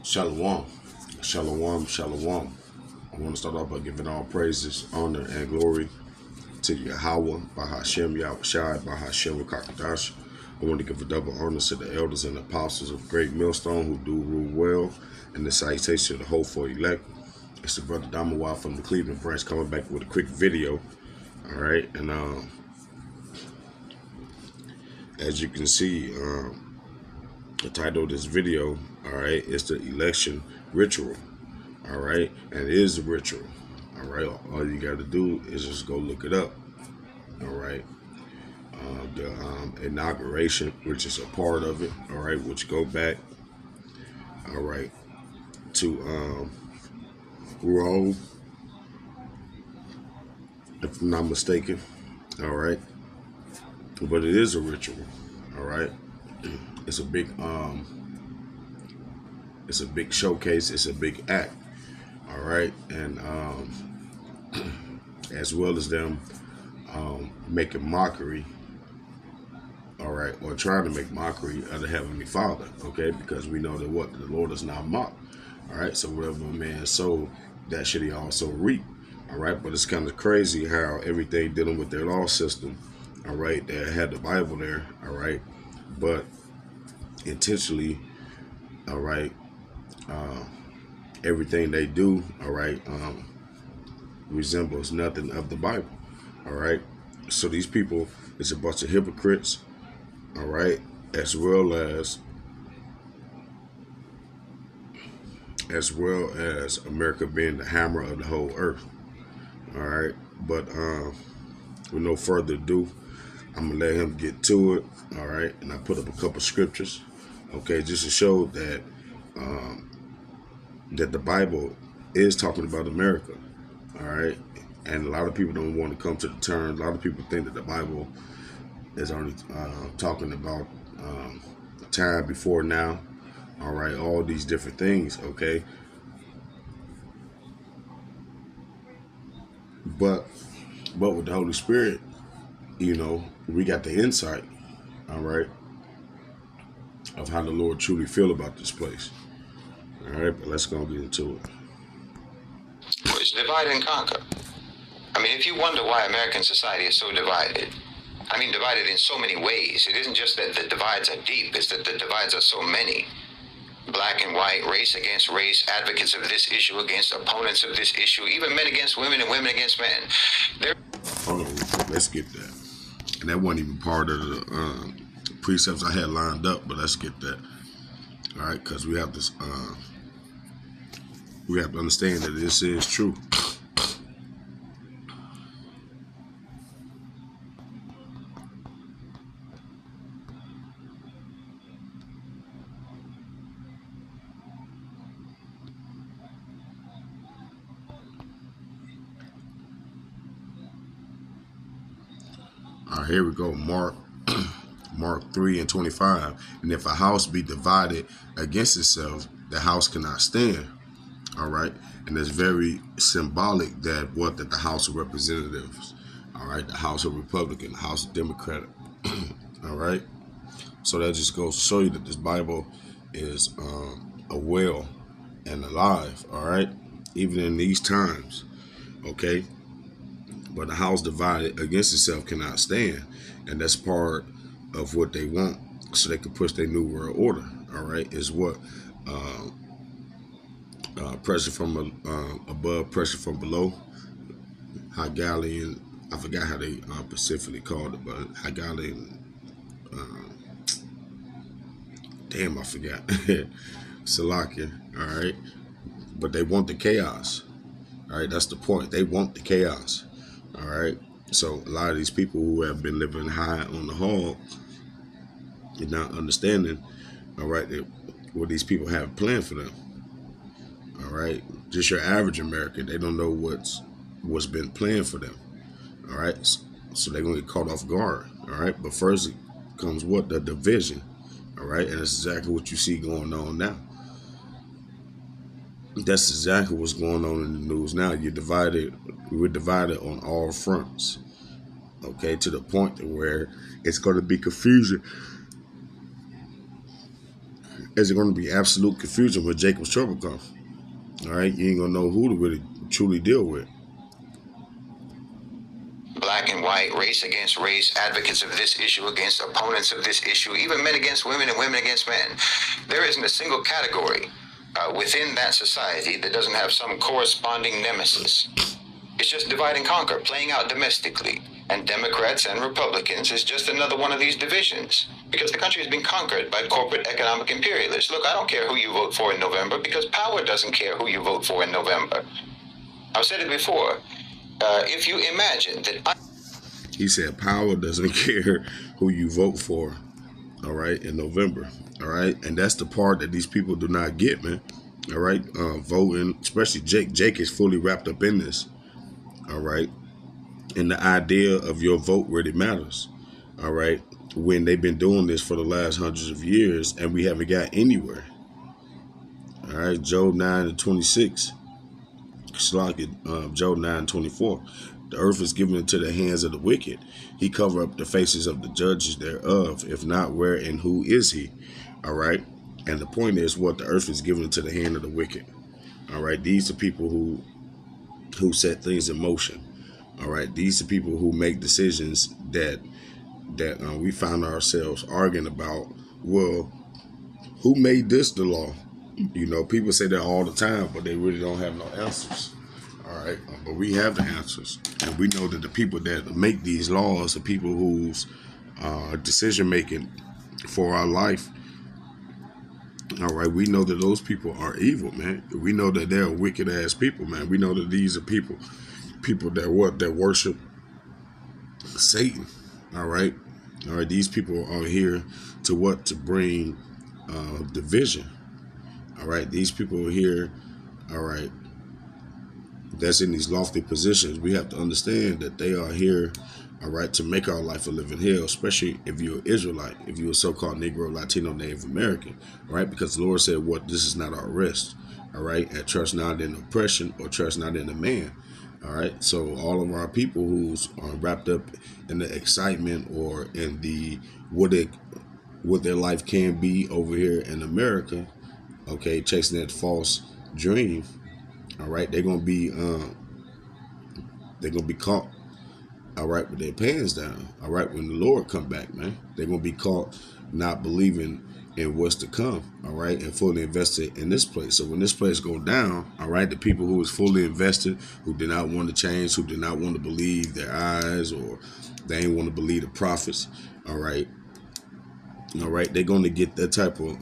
Shalom, shalom, shalom. I want to start off by giving all praises, honor, and glory to Yahweh, Bahashem, Yahushai, Bahashem, Kakadash. I want to give a double honor to the elders and apostles of Great Millstone who do rule well, and the salutation of the hopeful elect. It's the brother Damawa from the Cleveland branch coming back with a quick video. All right, and as you can see, the title of this video, all right, is the election ritual. All right, and it is a ritual. All right, all you got to do is just go look it up. All right, the inauguration, which is a part of it. All right, which go back. All right, to Rome, if I'm not mistaken. All right, but it is a ritual. All right, it's a big showcase. It's a big act. All right, and as well as them making mockery, all right, or trying to make mockery of the Heavenly Father, okay, because we know that what the Lord is not mocked. All right, so whatever a man sowed, that should he also reap. All right, but it's kind of crazy how everything dealing with their law system, all right, they had the Bible there, all right, but intentionally, all right, everything they do, all right, resembles nothing of the Bible. All right, so these people is a bunch of hypocrites. All right, as well as America being the hammer of the whole earth. All right, but with no further ado, I'm gonna let him get to it. All right, and I put up a couple scriptures, okay, just to show that that the Bible is talking about America. All right, and a lot of people don't want to come to the terms. A lot of people think that the Bible is only talking about the time before now. All right, all these different things. Okay, but with the Holy Spirit, you know, we got the insight. All right, of how the Lord truly feel about this place. All right, but let's go get into it. It's divide and conquer. I mean, if you wonder why American society is so divided, I mean, divided in so many ways. It isn't just that the divides are deep, it's that the divides are so many. Black and white, race against race, advocates of this issue against opponents of this issue, even men against women and women against men. Hold on, let's get that. And that wasn't even part of the precepts I had lined up, but let's get that. All right, because we have to understand that this is true. All right, here we go. Mark 3:25. And if a house be divided against itself, the house cannot stand. All right, and it's very symbolic that the House of Representatives, all right, the House of Republican, the House of Democratic, all right. So that just goes to show you that this Bible is a well and alive, all right, even in these times, okay. But the house divided against itself cannot stand, and that's part of what they want, so they can push their new world order. All right, is what pressure from above, pressure from below. Hegelian, I forgot how they specifically called it, but Hegelian. Damn, I forgot. Salakia. All right, but they want the chaos. All right, that's the point. They want the chaos. All right, so a lot of these people who have been living high on the hog, you're not understanding, all right, what these people have planned for them. All right, just your average American, they don't know what's been planned for them. All right, so they're gonna get caught off guard. All right, but first comes what? The division. All right, and that's exactly what you see going on now. That's exactly what's going on in the news now. We're divided on all fronts. Okay, to the point where it's going to be confusion is it going to be absolute confusion when Jacob's trouble comes? All right, you ain't gonna know who to really truly deal with. Black and white, race against race, advocates of this issue against opponents of this issue, even men against women and women against men. There isn't a single category within that society that doesn't have some corresponding nemesis. It's just divide and conquer, playing out domestically. And Democrats and Republicans is just another one of these divisions, because the country has been conquered by corporate economic imperialists. Look, I don't care who you vote for in November, because power doesn't care who you vote for in November. I've said it before. If you imagine that... He said power doesn't care who you vote for, all right, in November, all right? And that's the part that these people do not get, man, all right? Voting, especially Jake. Jake is fully wrapped up in this, all right? And the idea of your vote really matters, all right? When they've been doing this for the last hundreds of years and we haven't got anywhere, all right? Job 9:26, Job 9:24. The earth is given into the hands of the wicked. He cover up the faces of the judges thereof. If not, where and who is he? All right. And the point is, what the earth is given into the hand of the wicked. All right. These are people who set things in motion. All right. These are people who make decisions that we find ourselves arguing about. Well, who made this the law? You know, people say that all the time, but they really don't have no answers. All right, but we have the answers, and we know that the people that make these laws are people whose decision making for our life. All right, we know that those people are evil, man. We know that they're wicked ass people, man. We know that these are people that worship Satan. All right, These people are here to bring division. All right, these people are here. All right. That's in these lofty positions. We have to understand that they are here, all right, to make our life a living hell, especially if you're an Israelite, if you're a so-called Negro, Latino, Native American, all right, because the Lord said, this is not our rest, all right, and trust not in oppression or trust not in a man, all right. So all of our people who are wrapped up in the excitement or in the what their life can be over here in America, okay, chasing that false dream. All right, they're gonna be caught. All right, with their pants down. All right, when the Lord come back, man, they're gonna be caught not believing in what's to come. All right, and fully invested in this place. So when this place go down, all right, the people who was fully invested, who did not want to change, who did not want to believe their eyes, or they ain't want to believe the prophets. All right, they're gonna get that type of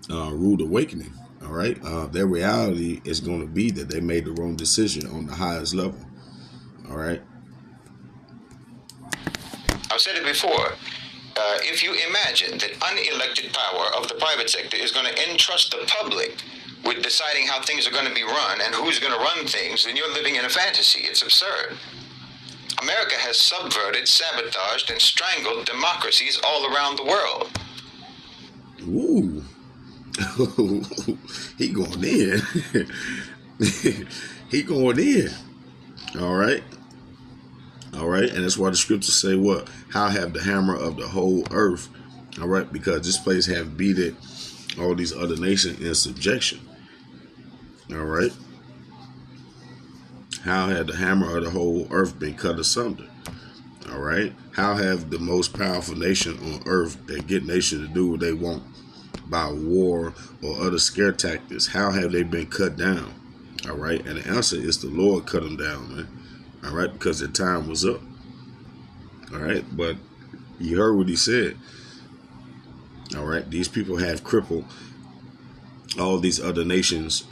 rude awakening. All right, their reality is going to be that they made the wrong decision on the highest level. All right. I've said it before. If you imagine that unelected power of the private sector is going to entrust the public with deciding how things are going to be run and who's going to run things, then you're living in a fantasy. It's absurd. America has subverted, sabotaged, and strangled democracies all around the world. Ooh. He going in. He going in. All right. And that's why the scriptures say what? How have the hammer of the whole earth. All right. Because this place have beaten all these other nations in subjection. All right. How had the hammer of the whole earth been cut asunder? All right. How have the most powerful nation on earth that get nations to do what they want by war or other scare tactics, how have they been cut down? All right. And the answer is the Lord cut them down, man. All right. Because their time was up. All right. But you heard what he said. All right. These people have crippled all these other nations,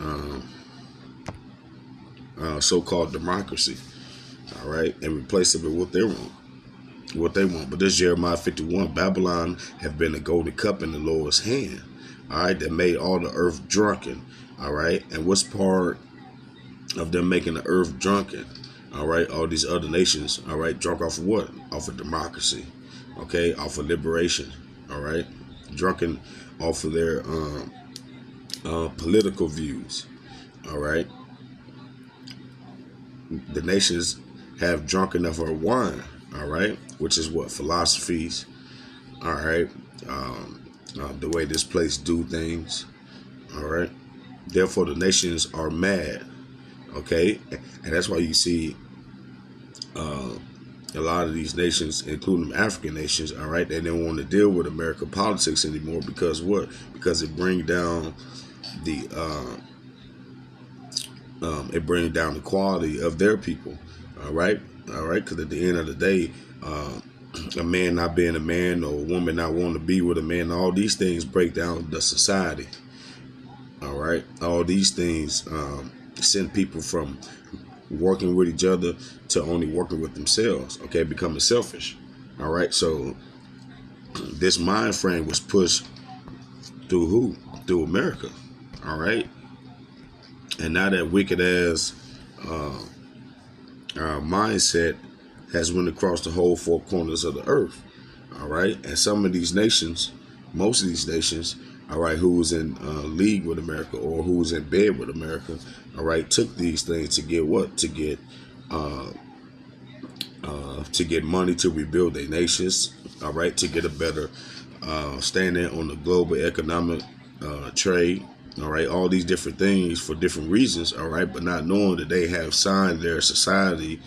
so-called democracy. All right. And replaced it with what they want. But this Jeremiah 51, Babylon have been a golden cup in the Lord's hand. All right, that made all the earth drunken. All right, and what's part of them making the earth drunken? All right, all these other nations. All right, drunk off of what? Off of democracy. Okay, off of liberation. All right, drunken off of their political views. All right, the nations have drunk enough of wine. All right, which is what? Philosophies. All right. the way this place do things. All right. Therefore, the nations are mad. Okay, and that's why you see a lot of these nations, including African nations, all right, they don't want to deal with American politics anymore because what? Because it brings down the quality of their people. All right, all right, because at the end of the day, a man not being a man or a woman not wanting to be with a man, all these things break down the society. All right, all these things send people from working with each other to only working with themselves. Okay, becoming selfish. All right, so this mind frame was pushed through who? Through America. All right, and now that wicked ass mindset has went across the whole four corners of the earth. All right, and some of these nations, most of these nations, all right, who was in league with America or who was in bed with America, all right, took these things to get what? To get money to rebuild their nations, all right, to get a better standing on the global economic trade, all right, all these different things for different reasons, all right, but not knowing that they have signed their society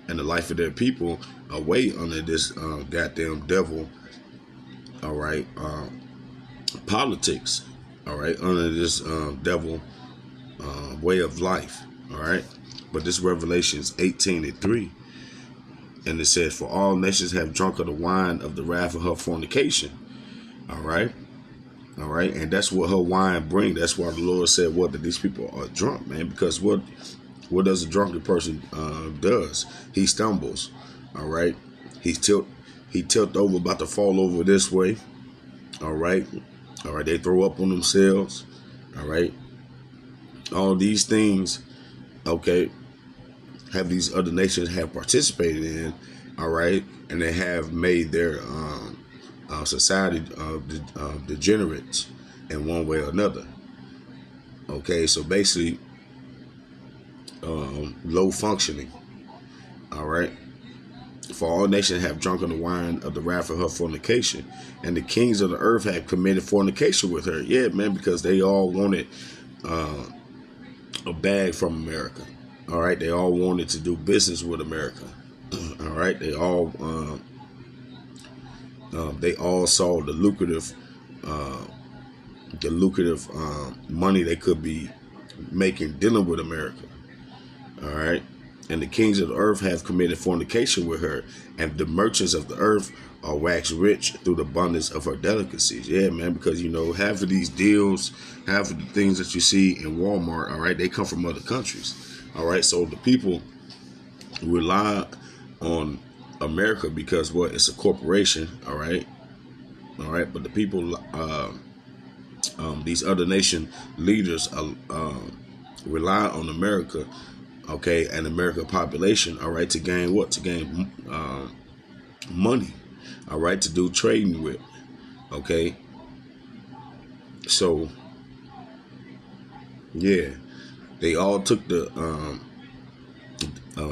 and the life of their people away under this goddamn devil, all right, politics, all right, under this devil way of life, all right. But this Revelations 18:3, and it says, "For all nations have drunk of the wine of the wrath of her fornication," all right, all right, and that's what her wine bring. That's why the Lord said, "What that these people are drunk, man," because what does a drunken person does? He stumbles, all right. He tilt over, about to fall over this way, all right. All right, they throw up on themselves. All right. All these things, okay, have these other nations have participated in, all right, and they have made their society degenerates in one way or another. Okay, so basically, low functioning. All right. For all nations have drunken the wine of the wrath of her fornication, and the kings of the earth have committed fornication with her. Yeah, man, because they all wanted a bag from America. All right, they all wanted to do business with America. All right, they all saw the lucrative money they could be making dealing with America. All right. And the kings of the earth have committed fornication with her, and the merchants of the earth are waxed rich through the abundance of her delicacies. Yeah, man, because, half of these deals, half of the things that you see in Walmart, all right, they come from other countries. All right, so the people rely on America because what? It's a corporation, all right? All right, but the people, these other nation leaders rely on America, okay, and American population, all right, to gain what? To gain money, all right, to do trading with, okay. So, yeah, they all took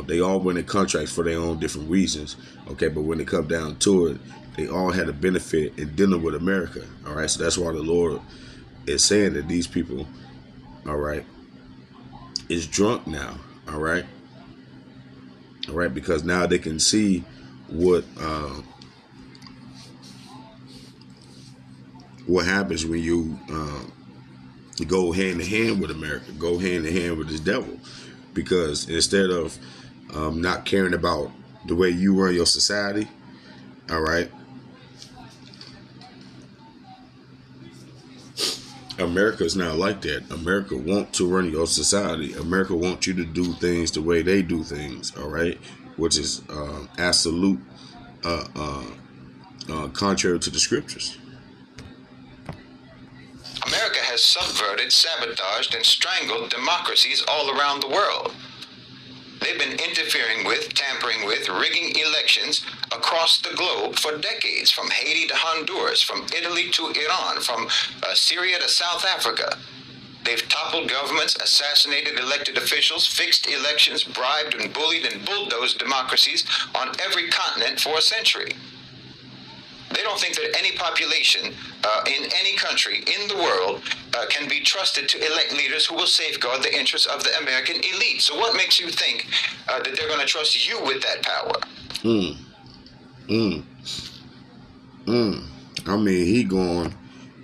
they all went in contracts for their own different reasons, okay, but when it come down to it, they all had a benefit in dealing with America, all right. So that's why the Lord is saying that these people, all right, is drunk now. All right, because now they can see what happens when you go hand in hand with America, go hand in hand with this devil. Because instead of not caring about the way you run your society, all right, America is not like that. America wants to run your society. America wants you to do things the way they do things, all right? Which is absolute contrary to the scriptures. America has subverted, sabotaged, and strangled democracies all around the world. They've been interfering with, tampering with, rigging elections across the globe for decades, from Haiti to Honduras, from Italy to Iran, from Syria to South Africa. They've toppled governments, assassinated elected officials, fixed elections, bribed and bullied and bulldozed democracies on every continent for a century. They don't think that any population in any country in the world can be trusted to elect leaders who will safeguard the interests of the American elite. So what makes you think that they're going to trust you with that power? I mean, he going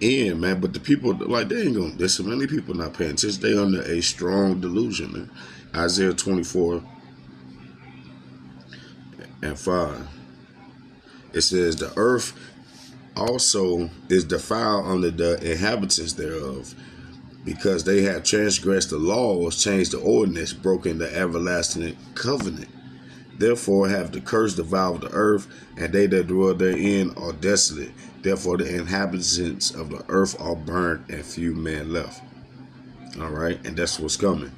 in, man, but the people, like, they ain't gonna, there's so many people not paying attention. They under a strong delusion, man. Isaiah 24:5. It says, the earth also is defiled under the inhabitants thereof, because they have transgressed the laws, changed the ordinance, broken the everlasting covenant. Therefore have the curse devoured the earth, and they that dwell therein are desolate. Therefore the inhabitants of the earth are burned, and few men left. All right, and that's what's coming.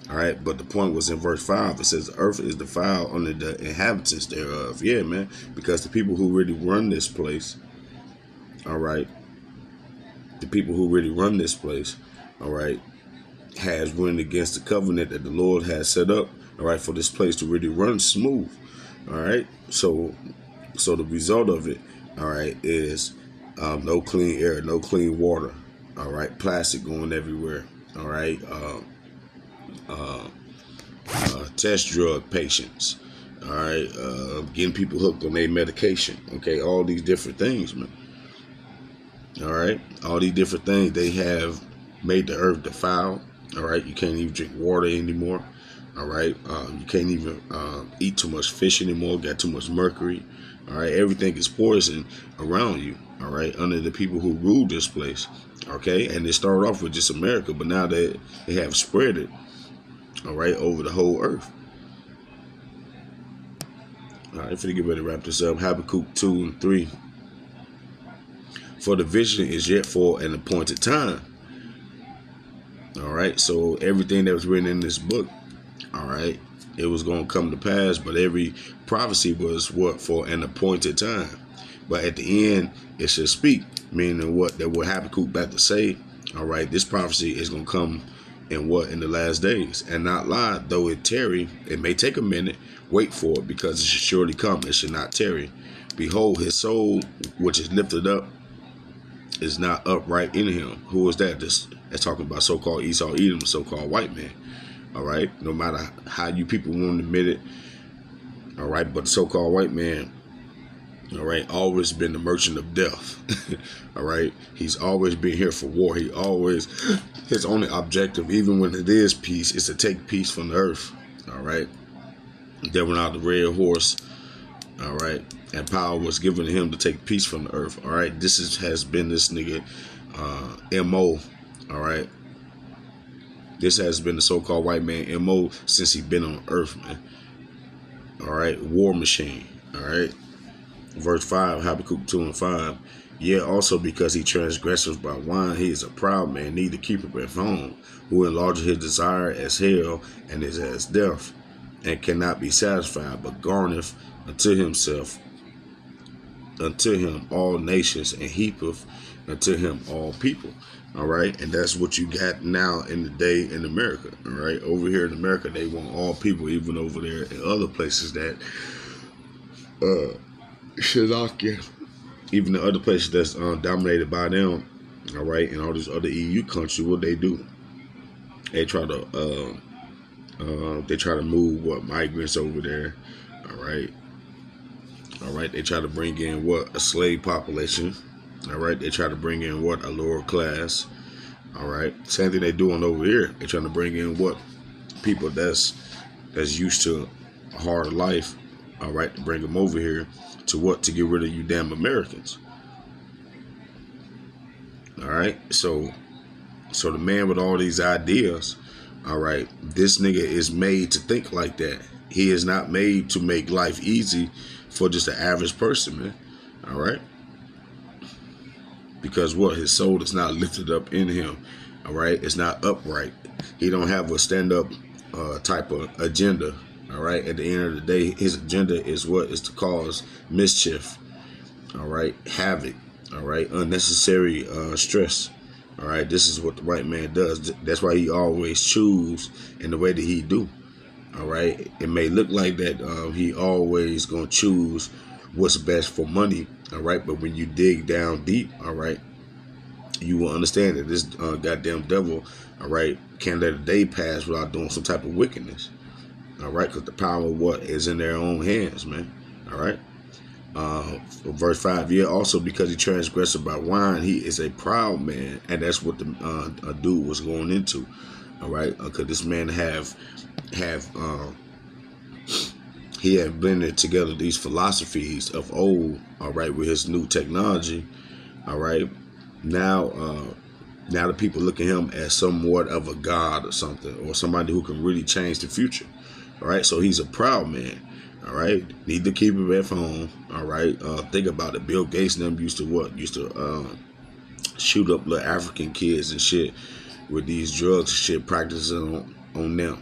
All right, but the point was in verse 5. It says the earth is defiled under the inhabitants thereof. Yeah, man, because the people who really run this place, all right, the people who really run this place, all right, has went against the covenant that the Lord has set up, all right, for this place to really run smooth. All right, so the result of it, all right, is no clean air, no clean water, all right, plastic going everywhere, all right, test drug patients, all right, getting people hooked on their medication, okay, all these different things, man. All right, all these different things, they have made the earth defiled. All right, you can't even drink water anymore. All right, you can't even eat too much fish anymore. Got too much mercury. All right, everything is poison around you. All right, under the people who rule this place. Okay, and they started off with just America, but now they have spread it. All right, over the whole earth. All right, if we get ready to wrap this up, Habakkuk 2:3. For the vision is yet for an appointed time. All right, so everything that was written in this book, all right, it was going to come to pass, but every prophecy was what? For an appointed time. But at the end, it should speak, meaning what Habakkuk about to say, all right, this prophecy is going to come in what? In the last days, and not lie, though it tarry, it may take a minute, wait for it, because it should surely come, it should not tarry. Behold, his soul, which is lifted up, is not upright in him. Who is that? That's talking about so-called Esau, Edom, so-called white man. All right, no matter how you people want to admit it, all right, but the so-called white man, all right, always been the merchant of death. All right, he's always been here for war. He always, his only objective, even when it is peace, is to take peace from the earth. All right, there went out the red horse. All right, and power was given to him to take peace from the earth. All right, this has been this nigga MO. All right, this has been the so-called white man MO since he been on earth, man. All right, war machine. All right, verse 5, Habakkuk 2:5. Yet also because he transgresseth by wine, he is a proud man, neither keepeth at home, who enlargeth his desire as hell, and is as death, and cannot be satisfied, but garneth unto himself, unto him all nations, and heapeth unto him all people. All right, and that's what you got now in the day in America. All right, over here in America, they want all people, even over there in other places that Shalakia, even the other places that's dominated by them. All right, and all these other EU countries, what they do, they try to move what migrants over there. All right. All right, they try to bring in what? A slave population. All right, they try to bring in what? A lower class. All right, same thing they doing over here. They trying to bring in what? People that's used to a hard life. All right, to bring them over here to what? To get rid of you damn Americans. All right, so the man with all these ideas, all right, this nigga is made to think like that. He is not made to make life easy for just an average person, man. All right, because what? His soul is not lifted up in him. All right, it's not upright. He don't have a stand-up type of agenda. All right, at the end of the day, his agenda is what? Is to cause mischief. All right, havoc. All right, unnecessary stress. All right, this is what the white man does. That's why he always choose in the way that he do. All right, it may look like that he always gonna choose what's best for money All right, but when you dig down deep, all right, you will understand that this goddamn devil, all right, can't let a day pass without doing some type of wickedness. All right, because the power of what is in their own hands, man. All right. Verse 5, yeah, also because he transgressed by wine, he is a proud man, and that's what the dude was going into. All right, because this man he had blended together these philosophies of old, all right, with his new technology. All right, now the people look at him as somewhat of a god or something, or somebody who can really change the future. All right, so he's a proud man. All right, need to keep it at home. All right, think about it. Bill Gates and them used to shoot up little African kids and shit with these drugs and shit, practicing on them.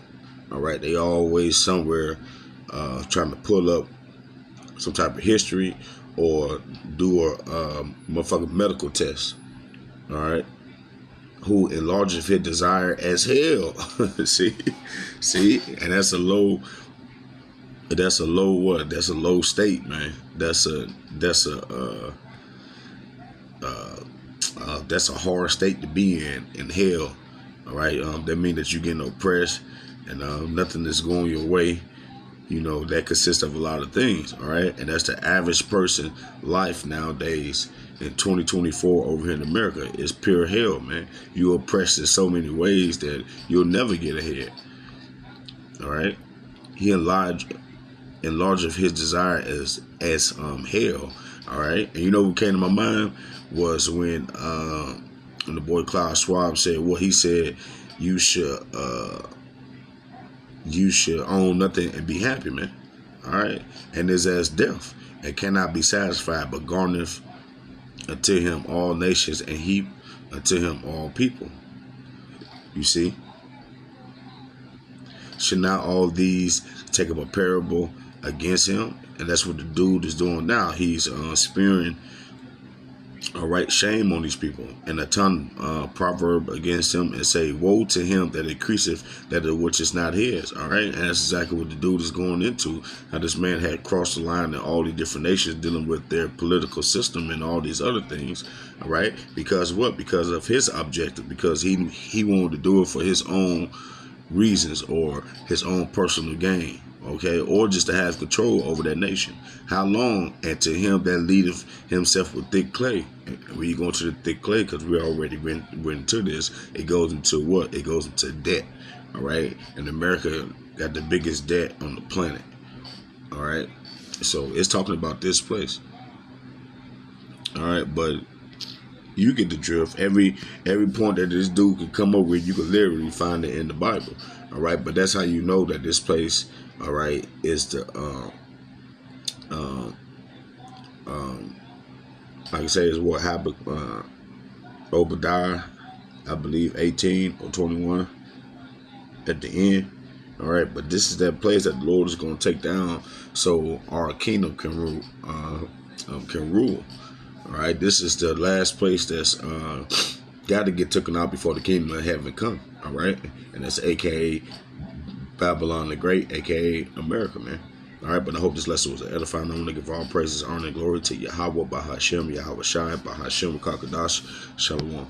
All right, they always somewhere trying to pull up some type of history or do a motherfucking medical test. All right, who enlarges his desire as hell. see, and that's a low what? That's a low state, man. That's a hard state to be in hell. All right, that means that you're getting oppressed and nothing is going your way. You know, that consists of a lot of things. All right, and that's the average person life nowadays in 2024 over here in America. Is pure hell, man. You're oppressed in so many ways that you'll never get ahead. All right, he enlarged his desire as hell. All right, and you know what came to my mind was when the boy Klaus Schwab said what he said. You should own nothing and be happy, man. All right, and is as death and cannot be satisfied, but garneth unto him all nations and heap unto him all people. You see, should not all these take up a parable against him? And that's what the dude is doing now. He's spearing, all right, shame on these people and a ton proverb against him and say, woe to him that increaseth that which is not his. All right, and that's exactly what the dude is going into. How this man had crossed the line in all these different nations dealing with their political system and all these other things. All right, because what? Because of his objective, because he wanted to do it for his own reasons or his own personal gain. Okay, or just to have control over that nation. How long? And to him that leadeth himself with thick clay. When you go into the thick clay, because we already went into this, it goes into what? It goes into debt. All right, and America got the biggest debt on the planet. All right, so it's talking about this place. All right, but you get the drift. Every point that this dude can come up with, you can literally find it in the Bible. All right, but that's how you know that this place, all right, is the like I say, is what happened. Obadiah, I believe 18 or 21 at the end. All right, but this is that place that the Lord is going to take down, so our kingdom can rule. All right, this is the last place that's got to get taken out before the kingdom of heaven come. All right, and that's AKA Babylon the Great, AKA America, man. All right, but I hope this lesson was edifying. I'm going to give all praises, honor, and glory to Yahweh, Bahashem, Yahweh Shai, Bahashem, Kakadash, Shalom.